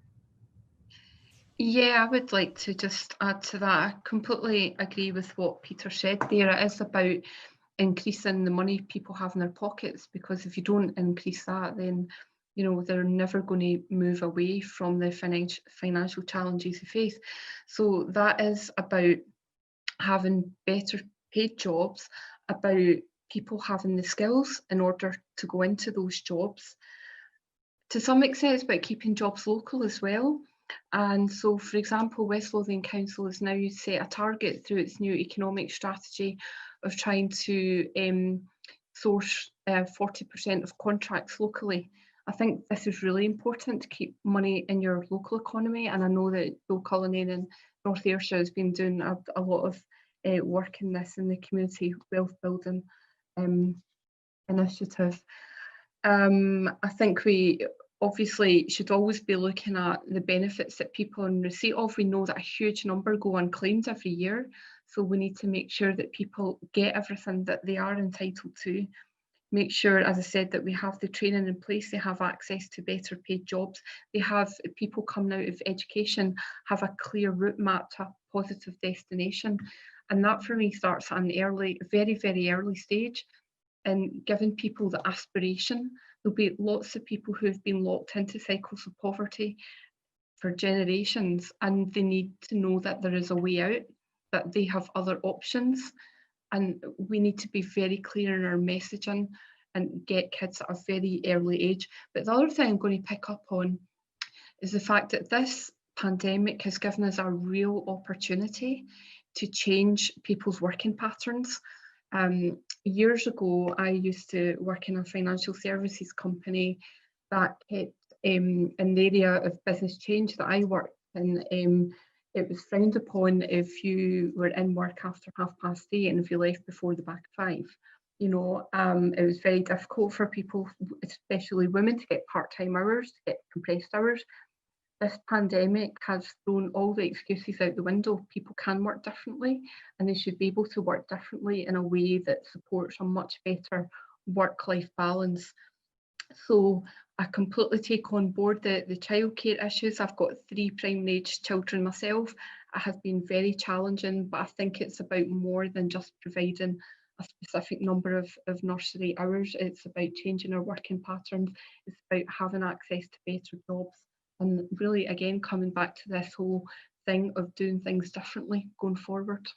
Yeah, I would like to just add to that. I completely agree with what Peter said there. It is about increasing the money people have in their pockets, because if you don't increase that, then they're never going to move away from the financial challenges they face. So that is about having better paid jobs, about people having the skills in order to go into those jobs. To some extent, it's about keeping jobs local as well. And so, for example, West Lothian Council has now set a target through its new economic strategy of trying to source 40% of contracts locally. I think this is really important to keep money in your local economy, and I know that Bill Cullinane in North Ayrshire has been doing a lot of work in this, in the community wealth building initiative. I think we obviously should always be looking at the benefits that people in receipt of. We know that a huge number go unclaimed every year, so we need to make sure that people get everything that they are entitled to. make sure, as I said, that we have the training in place, they have access to better paid jobs, they have people coming out of education, have a clear route map to a positive destination. And that for me starts at an early, very, very early stage, and giving people the aspiration. There'll be lots of people who have been locked into cycles of poverty for generations, and they need to know that there is a way out, that they have other options. And we need to be very clear in our messaging and get kids at a very early age. But the other thing I'm going to pick up on is the fact that this pandemic has given us a real opportunity to change people's working patterns. Years ago, I used to work in a financial services company that kept in the area of business change that I worked in. It was frowned upon if you were in work after 8:30 and if you left before the back 5. You know, it was very difficult for people, especially women, to get part-time hours, to get compressed hours. This pandemic has thrown all the excuses out the window. People can work differently, and they should be able to work differently in a way that supports a much better work-life balance. So I completely take on board the childcare issues. I've got 3 primary age children myself. It has been very challenging, but I think it's about more than just providing a specific number of nursery hours. It's about changing our working patterns. It's about having access to better jobs. And really, again, coming back to this whole thing of doing things differently going forward.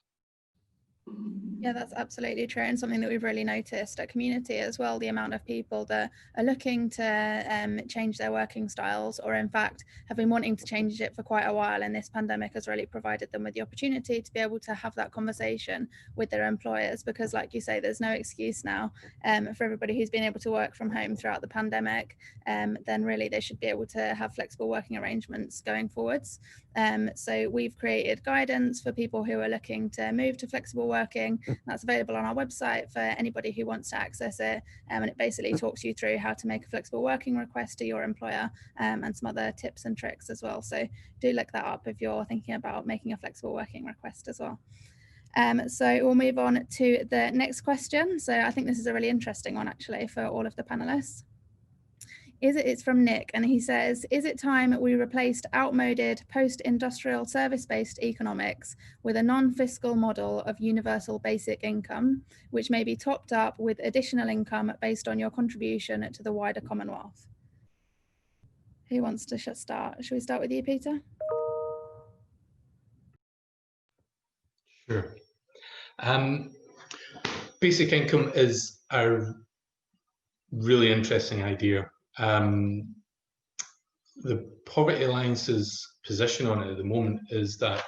Yeah, that's absolutely true, and something that we've really noticed at Community as well, the amount of people that are looking to change their working styles, or in fact have been wanting to change it for quite a while, and this pandemic has really provided them with the opportunity to be able to have that conversation with their employers, because like you say, there's no excuse now for everybody who's been able to work from home throughout the pandemic. Then really they should be able to have flexible working arrangements going forwards. So we've created guidance for people who are looking to move to flexible working. That's available on our website for anybody who wants to access it, and it basically talks you through how to make a flexible working request to your employer, and some other tips and tricks as well. So do look that up if you're thinking about making a flexible working request as well. So we'll move on to the next question. So I think this is a really interesting one actually for all of the panelists. It's from Nick, and he says, is it time we replaced outmoded post-industrial service-based economics with a non-fiscal model of universal basic income, which may be topped up with additional income based on your contribution to the wider Commonwealth? Who wants to start? Should we start with you, Peter? Sure. Basic income is a really interesting idea. The Poverty Alliance's position on it at the moment is that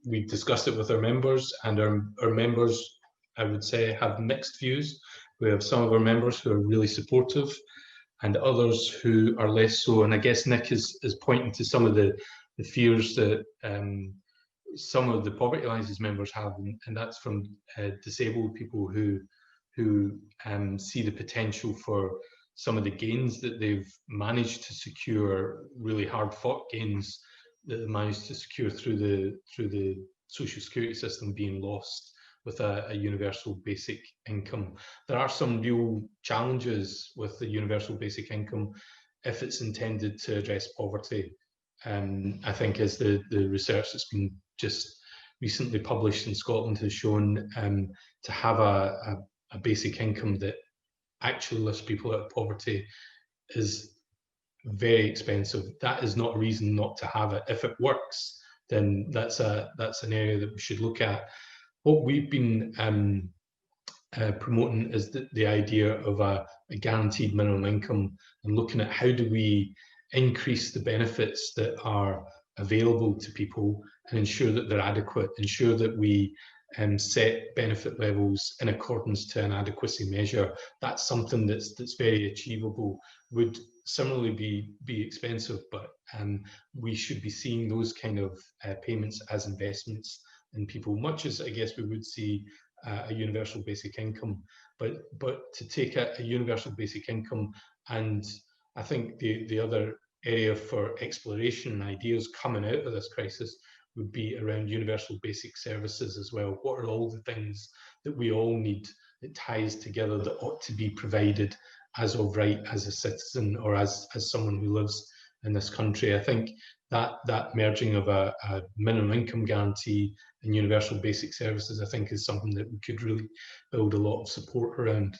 we've discussed it with our members, and our members, I would say, have mixed views. We have some of our members who are really supportive and others who are less so. And I guess Nick is pointing to some of the fears that some of the Poverty Alliance's members have, and that's from disabled people who see the potential for some of the gains that they've managed to secure, really hard-fought gains that they managed to secure through the social security system being lost with a universal basic income. There are some real challenges with the universal basic income if it's intended to address poverty. I think as the research that's been just recently published in Scotland has shown, to have a basic income that actually lifts people out of poverty is very expensive. That is not a reason not to have it. If it works, then that's an area that we should look at. What we've been promoting is the idea of a guaranteed minimum income, and looking at how do we increase the benefits that are available to people and ensure that they're adequate, ensure that we set benefit levels in accordance to an adequacy measure. That's something that's very achievable. Would similarly be expensive, but we should be seeing those kind of payments as investments in people, much as I guess we would see a universal basic income. But to take a universal basic income, and I think the other area for exploration and ideas coming out of this crisis would be around universal basic services as well. What are all the things that we all need that ties together that ought to be provided as of right as a citizen or as someone who lives in this country? I think that merging of a minimum income guarantee and universal basic services, I think, is something that we could really build a lot of support around.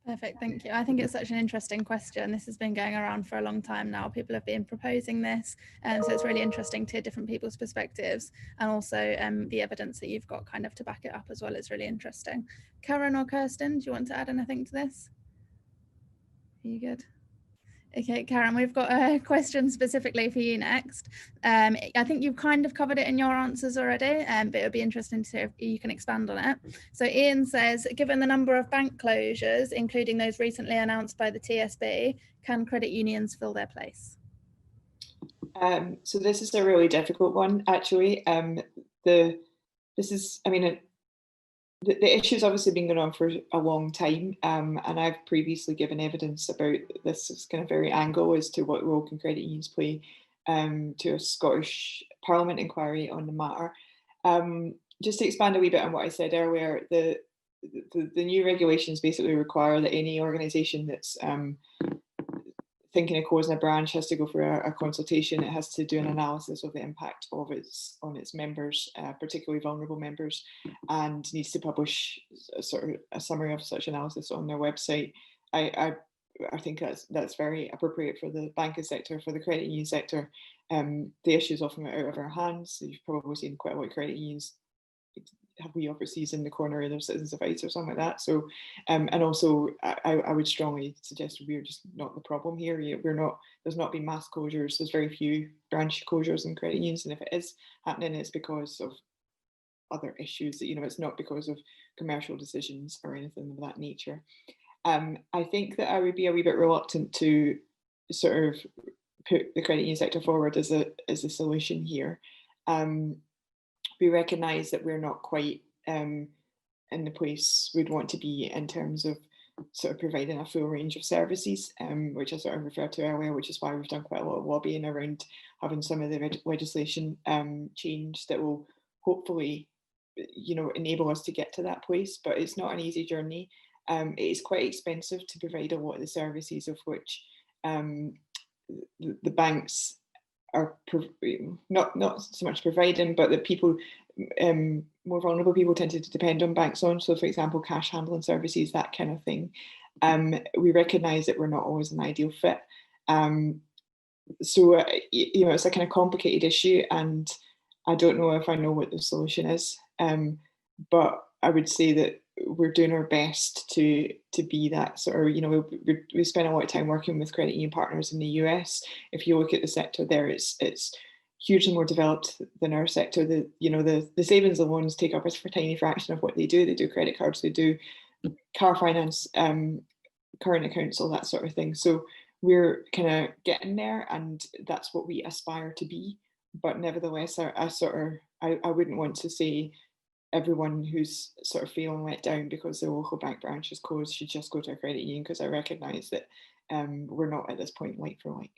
Perfect, thank you. I think it's such an interesting question. This has been going around for a long time now. People have been proposing this, and so it's really interesting to hear different people's perspectives, and also the evidence that you've got kind of to back it up as well is really interesting. Karen or Kirsten, do you want to add anything to this? Are you good? Okay, Karen, we've got a question specifically for you next. I think you've kind of covered it in your answers already, but it would be interesting to see if you can expand on it. So Ian says, given the number of bank closures, including those recently announced by the TSB, can credit unions fill their place? So this is a really difficult one, actually. The issue's obviously been going on for a long time, and I've previously given evidence about this kind of very angle as to what role can credit unions play to a Scottish Parliament inquiry on the matter. Just to expand a wee bit on what I said earlier, the new regulations basically require that any organisation that's thinking of closing a branch has to go for a consultation. It has to do an analysis of the impact of on its members, particularly vulnerable members, and needs to publish a summary of such analysis on their website. I think that's very appropriate for the banking sector. For the credit union sector, the issues often out of our hands. So you've probably seen quite a lot of credit unions have wee offices in the corner of their citizens' advice or something like that. So, and also, I would strongly suggest we're just not the problem here. There's not been mass closures. There's very few branch closures in credit unions, and if it is happening, it's because of other issues. It's not because of commercial decisions or anything of that nature. I think that I would be a wee bit reluctant to sort of put the credit union sector forward as a solution here. We recognise that we're not quite in the place we'd want to be in terms of sort of providing a full range of services, which I sort of referred to earlier, which is why we've done quite a lot of lobbying around having some of the legislation change that will hopefully, enable us to get to that place. But it's not an easy journey. It is quite expensive to provide a lot of the services of which the banks are not so much providing, but that people, more vulnerable people, tend to depend on banks on. So, for example, cash handling services, that kind of thing. We recognise that we're not always an ideal fit. So, it's a kind of complicated issue, and I don't know if I know what the solution is. But I would say that we're doing our best to be that sort of, we spend a lot of time working with credit union partners in the US. If you look at the sector there, it's hugely more developed than our sector. The savings and loans take up a tiny fraction of what they do. They do credit cards, they do car finance, current accounts, all that sort of thing. So we're kind of getting there, and that's what we aspire to be. But nevertheless, I wouldn't want to say everyone who's sort of feeling let down because their local bank branch is closed should just go to a credit union, because I recognise that we're not at this point like for like.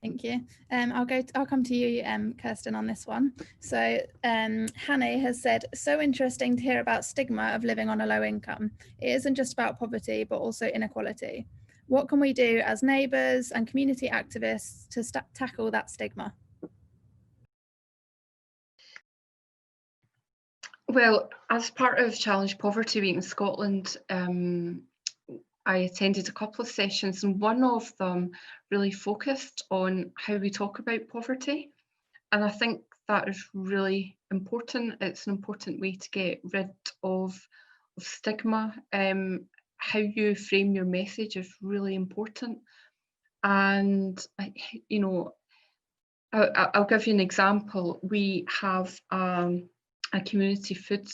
Thank you. I'll come to you, Kirsten, on this one. So Hanny has said, so interesting to hear about stigma of living on a low income. It isn't just about poverty, but also inequality. What can we do as neighbours and community activists to tackle that stigma? Well, as part of Challenge Poverty Week in Scotland, I attended a couple of sessions, and one of them really focused on how we talk about poverty. And I think that is really important. It's an important way to get rid of stigma. How you frame your message is really important. And, I'll give you an example. We have a community food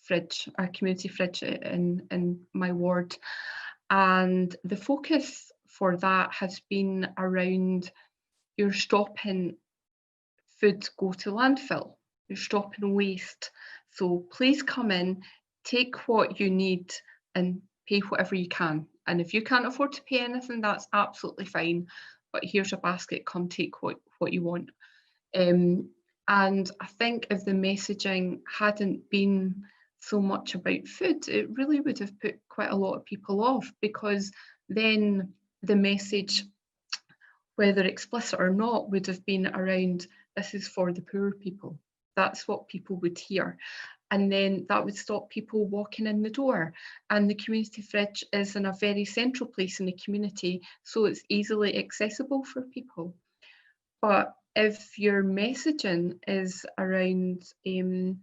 fridge, our community fridge in my ward, and the focus for that has been around you're stopping food go to landfill, you're stopping waste. So please come in, take what you need and pay whatever you can. And if you can't afford to pay anything, that's absolutely fine. but here's a basket, come take what you want. And I think if the messaging hadn't been so much about food, it really would have put quite a lot of people off, because then the message, whether explicit or not, would have been around, this is for the poor people. That's what people would hear. And then that would stop people walking in the door. And the community fridge is in a very central place in the community, so it's easily accessible for people. But if your messaging is around, you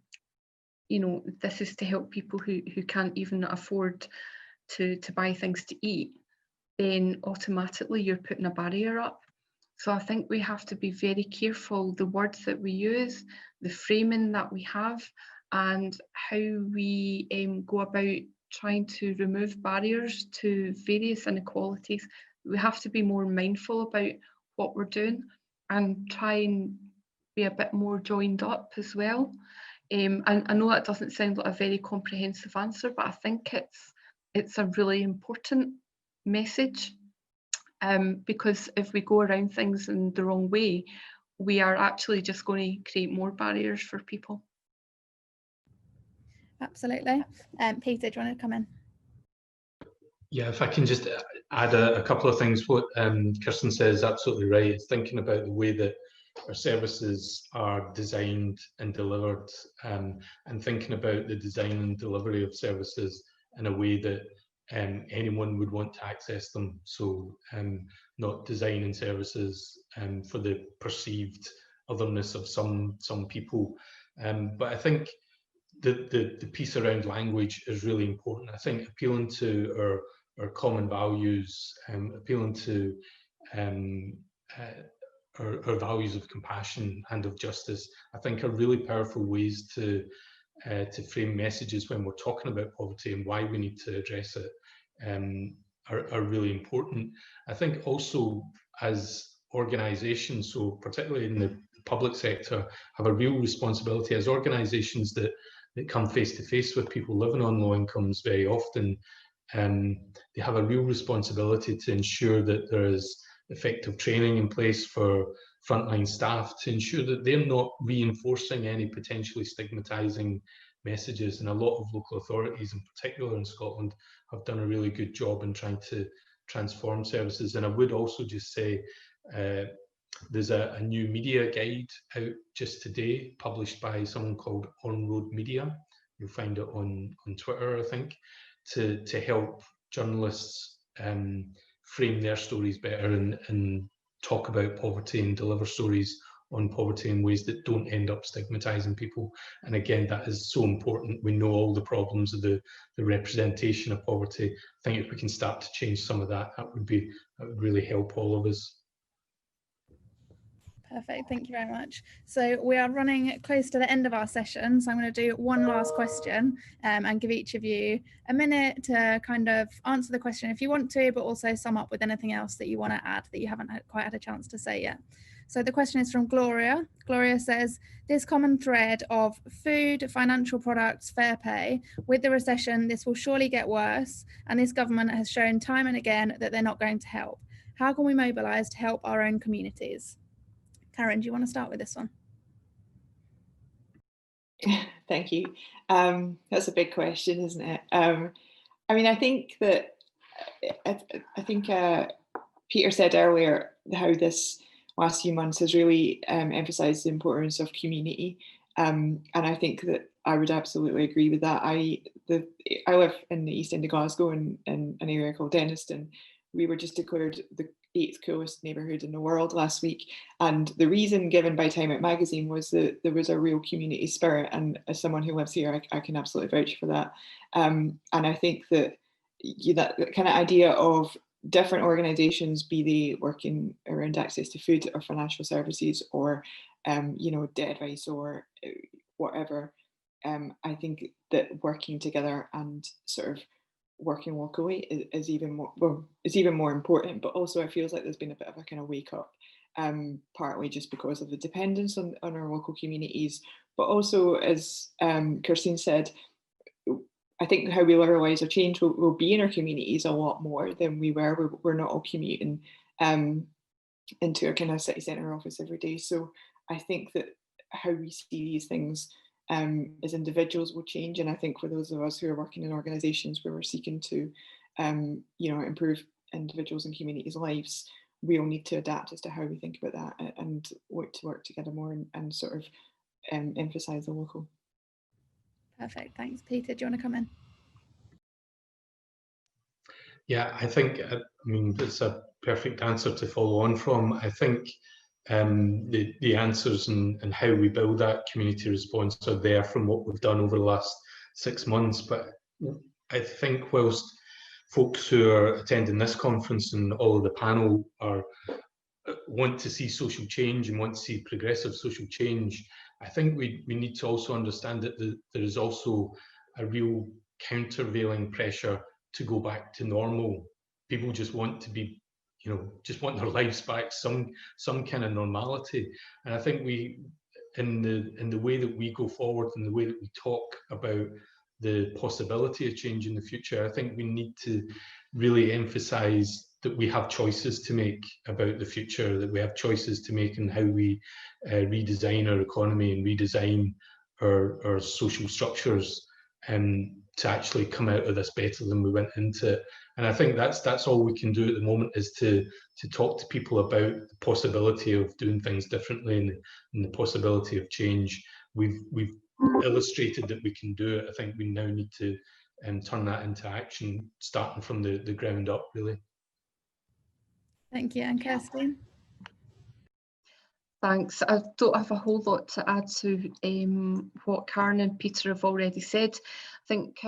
know, this is to help people who can't even afford to buy things to eat, then automatically you're putting a barrier up. So I think we have to be very careful the words that we use, the framing that we have, and how we go about trying to remove barriers to various inequalities. We have to be more mindful about what we're doing and try and be a bit more joined up as well. And I know that doesn't sound like a very comprehensive answer, but I think it's a really important message, because if we go around things in the wrong way, we are actually just going to create more barriers for people. Absolutely. Peter, do you want to come in? Yeah, if I can just add a couple of things. What Kirsten says is absolutely right. It's thinking about the way that our services are designed and delivered, and thinking about the design and delivery of services in a way that anyone would want to access them. So not designing services for the perceived otherness of some people. But I think the piece around language is really important. I think appealing to our common values, appealing to our values of compassion and of justice, I think are really powerful ways to frame messages when we're talking about poverty and why we need to address it, are really important. I think also as organisations, so particularly in the public sector, have a real responsibility as organisations that come face to face with people living on low incomes very often. They have a real responsibility to ensure that there is effective training in place for frontline staff, to ensure that they're not reinforcing any potentially stigmatising messages. And a lot of local authorities, in particular in Scotland, have done a really good job in trying to transform services. And I would also just say there's a new media guide out just today, published by someone called On Road Media. You'll find it on Twitter, I think, to help journalists frame their stories better and talk about poverty and deliver stories on poverty in ways that don't end up stigmatizing people. And again, that is so important. We know all the problems of the representation of poverty. I think if we can start to change some of that, that would really help all of us. Perfect, thank you very much. So we are running close to the end of our session, so I'm going to do one last question and give each of you a minute to kind of answer the question if you want to, but also sum up with anything else that you want to add that you haven't quite had a chance to say yet. So the question is from Gloria. Gloria says, this common thread of food, financial products, fair pay, with the recession, this will surely get worse, and this government has shown time and again that they're not going to help. How can we mobilise to help our own communities? Karen, do you want to start with this one? Thank you. That's a big question, isn't it? I mean, I think that Peter said earlier how this last few months has really emphasised the importance of community, and I think that I would absolutely agree with that. I live in the East End of Glasgow in an area called Denniston. We were just declared the 8th coolest neighbourhood in the world last week, and the reason given by Time Out magazine was that there was a real community spirit, and as someone who lives here, I can absolutely vouch for that. And I think that that kind of idea of different organisations, be they working around access to food or financial services or debt advice or whatever, I think that working together and sort of working locally is even more important. But also it feels like there's been a bit of a kind of wake up, partly just because of the dependence on our local communities, but also, as Kirsten said, I think how we live our lives have changed. We'll be in our communities a lot more than we were. We're not all commuting into a kind of city centre office every day. So I think that how we see these things as individuals will change. And I think for those of us who are working in organisations where we're seeking to, improve individuals and communities' lives, we all need to adapt as to how we think about that and work together more and sort of emphasise the local. Perfect, thanks. Peter, do you want to come in? Yeah, I think, I mean, it's a perfect answer to follow on from. I think the answers and how we build that community response are there from what we've done over the last 6 months. But I think whilst folks who are attending this conference and all of the panel want to see social change and want to see progressive social change, I think we need to also understand that there is also a real countervailing pressure to go back to normal. People just want to be, just want their lives back, some kind of normality. And I think we, in the way that we go forward and the way that we talk about the possibility of change in the future, I think we need to really emphasize that we have choices to make about the future, that we have choices to make in how we redesign our economy and redesign our social structures to actually come out of this better than we went into it. And I think that's all we can do at the moment, is to talk to people about the possibility of doing things differently and the possibility of change. We've illustrated that we can do it. I think we now need to turn that into action, starting from the ground up, really. Thank you. And Kirsten? Thanks. I don't have a whole lot to add to what Karen and Peter have already said. I think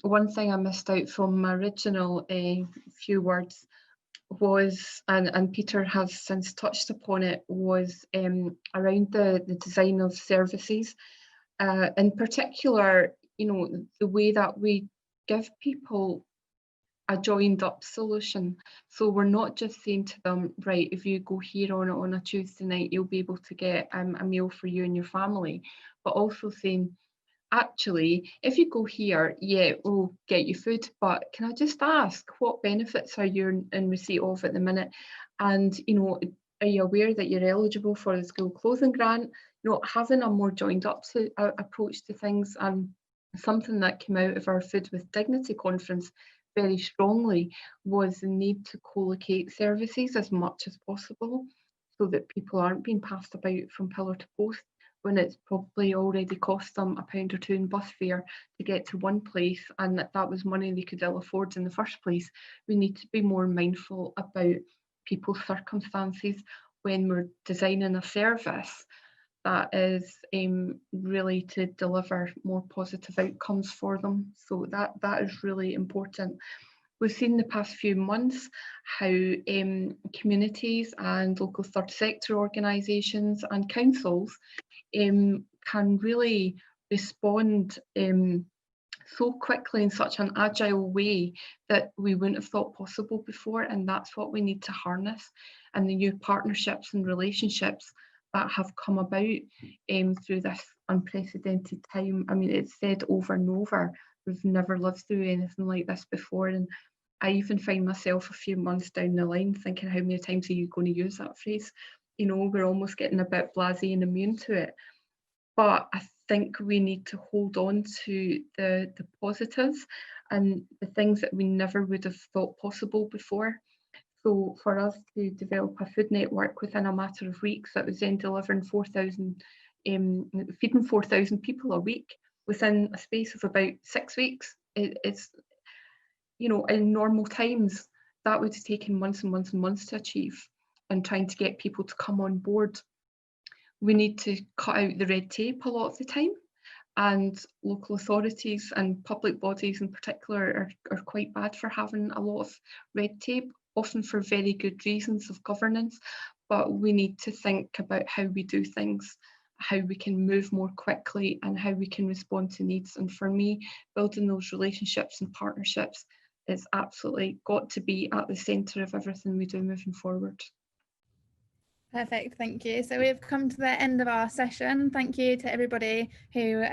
one thing I missed out from my original few words was, and Peter has since touched upon it, was around the design of services. In particular, the way that we give people a joined up solution. So we're not just saying to them, right, if you go here on a Tuesday night, you'll be able to get a meal for you and your family, but also saying, actually, if you go here, yeah, we'll get you food, but can I just ask, what benefits are you in receipt of at the minute? And, are you aware that you're eligible for the school clothing grant? Having a more joined up approach to things. And something that came out of our Food with Dignity conference very strongly was the need to co-locate services as much as possible, so that people aren't being passed about from pillar to post when it's probably already cost them £1 or £2 in bus fare to get to one place, and that was money they could ill afford in the first place. We need to be more mindful about people's circumstances when we're designing a service that is really to deliver more positive outcomes for them. So that is really important. We've seen the past few months how communities and local third sector organisations and councils can really respond so quickly in such an agile way that we wouldn't have thought possible before, and that's what we need to harness. And the new partnerships and relationships that have come about through this unprecedented time. I mean, it's said over and over, we've never lived through anything like this before, and I even find myself a few months down the line thinking, how many times are you going to use that phrase? We're almost getting a bit blasé and immune to it. But I think we need to hold on to the positives and the things that we never would have thought possible before. So for us to develop a food network within a matter of weeks that was then delivering 4,000, feeding 4,000 people a week within a space of about 6 weeks, it's, in normal times, that would have taken months and months and months to achieve, and trying to get people to come on board. We need to cut out the red tape a lot of the time, and local authorities and public bodies in particular are quite bad for having a lot of red tape, often for very good reasons of governance. But we need to think about how we do things, how we can move more quickly, and how we can respond to needs. And for me, building those relationships and partnerships is absolutely got to be at the centre of everything we do moving forward. Perfect, thank you. So we've come to the end of our session. Thank you to everybody who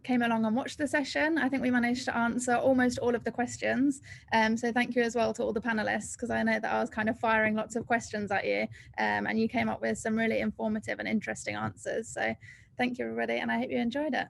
came along and watched the session. I think we managed to answer almost all of the questions. So thank you as well to all the panelists, because I know that I was kind of firing lots of questions at you, and you came up with some really informative and interesting answers. So thank you, everybody, and I hope you enjoyed it.